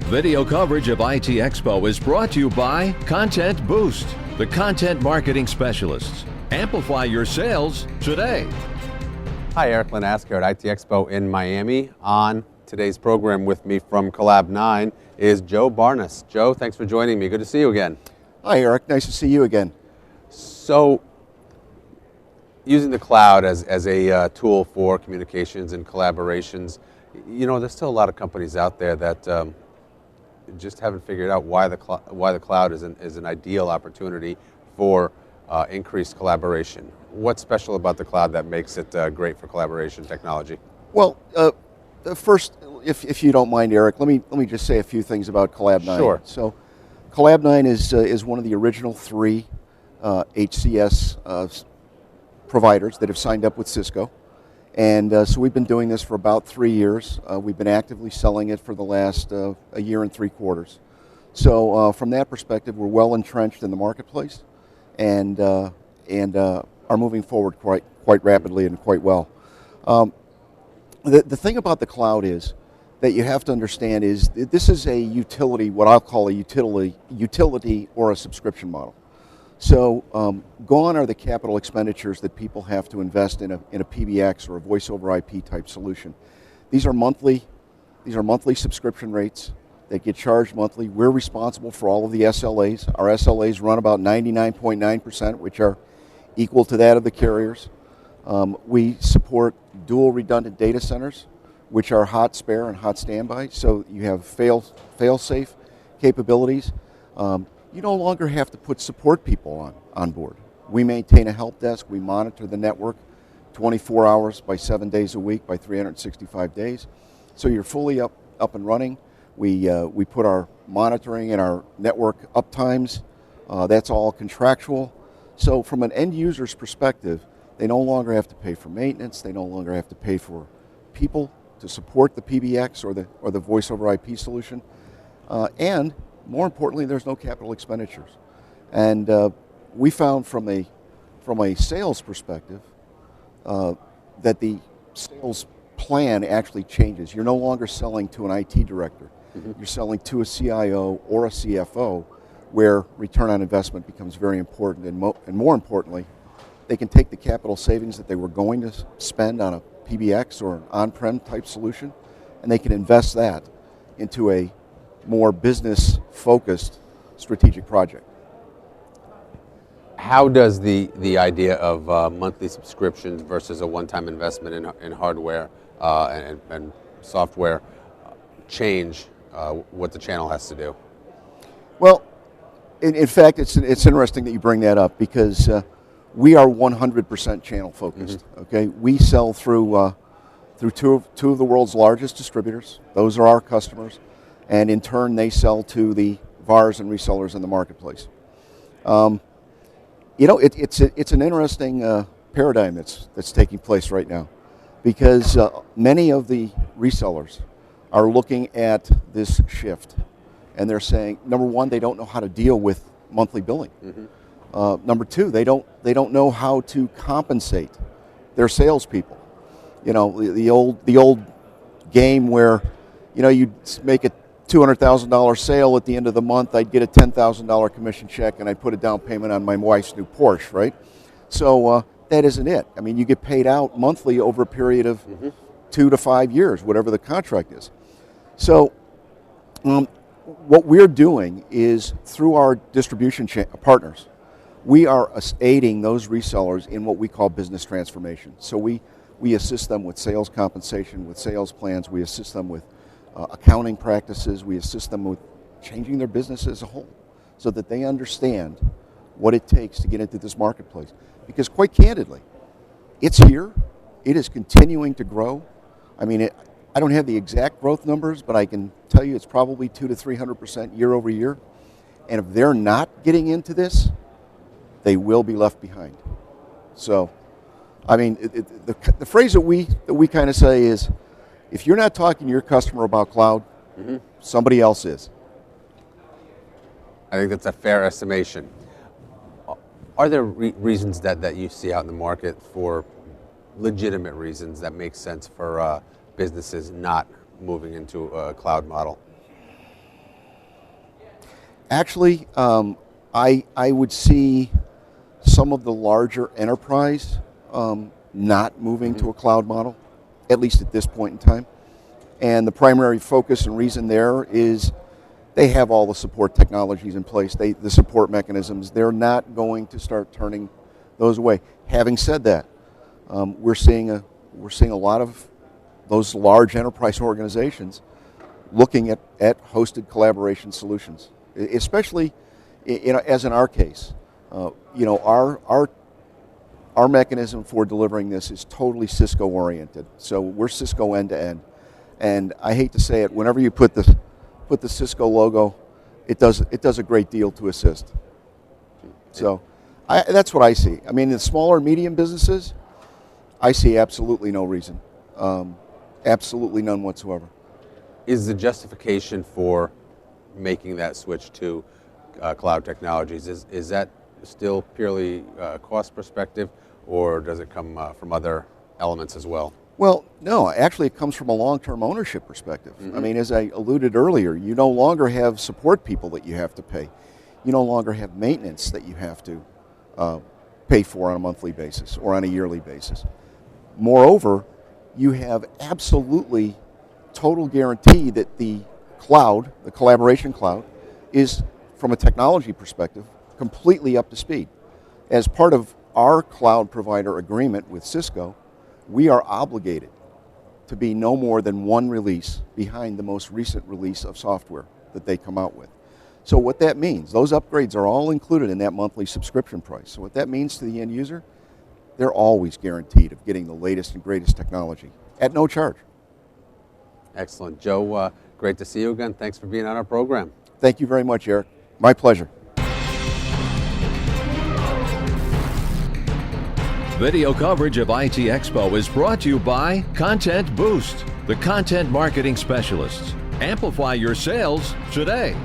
Video coverage of IT Expo is brought to you by Content Boost, the content marketing specialists. Amplify your sales today. Hi, Eric Lanasker at IT Expo in Miami. On today's program with me from Collab9 is Joe Barnes. Joe, thanks for joining me. Good to see you again. Hi, Eric. Nice to see you again. So, using the cloud as a tool for communications and collaborations, you know, there's still a lot of companies out there that just haven't figured out why the cloud is an ideal opportunity for increased collaboration. What's special about the cloud that makes it great for collaboration technology? Well, first, if you don't mind, Eric, let me just say a few things about Collab9. Sure. So, Collab9 is one of the original 3 HCS providers that have signed up with Cisco. And so we've been doing this for about 3 years. We've been actively selling it for the last a year and 3 quarters. So from that perspective, we're well entrenched in the marketplace, and are moving forward quite rapidly and quite well. The thing about the cloud is that you have to understand is this is a utility, what I'll call a utility or a subscription model. So gone are the capital expenditures that people have to invest in a PBX or a voice over IP type solution. These are monthly subscription rates that get charged monthly. We're responsible for all of the SLAs. Our SLAs run about 99.9%, which are equal to that of the carriers. We support dual redundant data centers, which are hot spare and hot standby. So you have fail-safe capabilities. You no longer have to put support people on board. We maintain a help desk. We monitor the network 24 hours by 7 days a week by 365 days. So you're fully up and running. We put our monitoring and our network uptimes. That's all contractual. So from an end user's perspective, they no longer have to pay for maintenance. They no longer have to pay for people to support the PBX or the voice over IP solution. And more importantly, there's no capital expenditures. And we found from a sales perspective that the sales plan actually changes. You're no longer selling to an IT director. Mm-hmm. You're selling to a CIO or a CFO, where return on investment becomes very important. And more importantly, they can take the capital savings that they were going to spend on a PBX or an on-prem type solution, and they can invest that into a more business-focused strategic project. How does the idea of monthly subscriptions versus a one-time investment in hardware and software change what the channel has to do? Well, in fact, it's interesting that you bring that up, because we are 100% channel focused. Mm-hmm. Okay, we sell through two of the world's largest distributors. Those are our customers. And in turn, they sell to the VARs and resellers in the marketplace. You know, it's an interesting paradigm that's taking place right now, because many of the resellers are looking at this shift, and they're saying, number one, they don't know how to deal with monthly billing. Mm-hmm. Number two, they don't know how to compensate their salespeople. You know, the old game where, you know, you make a $200,000 sale at the end of the month, I'd get a $10,000 commission check, and I'd put a down payment on my wife's new Porsche, right? So that isn't it. I mean, you get paid out monthly over a period of 2 to 5 years, whatever the contract is. So what we're doing is, through our distribution partners, we are aiding those resellers in what we call business transformation. So we assist them with sales compensation, with sales plans. We assist them with accounting practices. We assist them with changing their business as a whole, so that they understand what it takes to get into this marketplace. Because quite candidly, it's here. It is continuing to grow. I mean, I don't have the exact growth numbers, but I can tell you it's probably 200 to 300% year over year. And if they're not getting into this, they will be left behind. So, I mean, the phrase that we kind of say is, if you're not talking to your customer about cloud, somebody else is. I think that's a fair estimation. Are there reasons that you see out in the market, for legitimate reasons, that make sense for businesses not moving into a cloud model? Actually, I would see some of the larger enterprise not moving to a cloud model, at least at this point in time. And the primary focus and reason there is they have all the support technologies in place, the support mechanisms. They're not going to start turning those away. Having said that, we're seeing a lot of those large enterprise organizations looking at hosted collaboration solutions, especially as in our case. Our mechanism for delivering this is totally Cisco oriented. So we're Cisco end to end, and I hate to say it, whenever you put the Cisco logo, it does a great deal to assist. So that's what I see. I mean, in smaller, medium businesses, I see absolutely no reason, absolutely none whatsoever. Is the justification for making that switch to cloud technologies, is that still purely cost perspective, or does it come from other elements as well? Well, no, actually it comes from a long-term ownership perspective. I mean, as I alluded earlier, you no longer have support people that you have to pay. You no longer have maintenance that you have to pay for on a monthly basis or on a yearly basis. Moreover, you have absolutely total guarantee that the cloud, the collaboration cloud, is, from a technology perspective, completely up to speed. As part of our cloud provider agreement with Cisco, we are obligated to be no more than one release behind the most recent release of software that they come out with. So what that means, those upgrades are all included in that monthly subscription price. So what that means to the end user, they're always guaranteed of getting the latest and greatest technology at no charge. Excellent. Joe, great to see you again. Thanks for being on our program. Thank you very much, Eric. My pleasure. Video coverage of IT Expo is brought to you by Content Boost, the content marketing specialists. Amplify your sales today.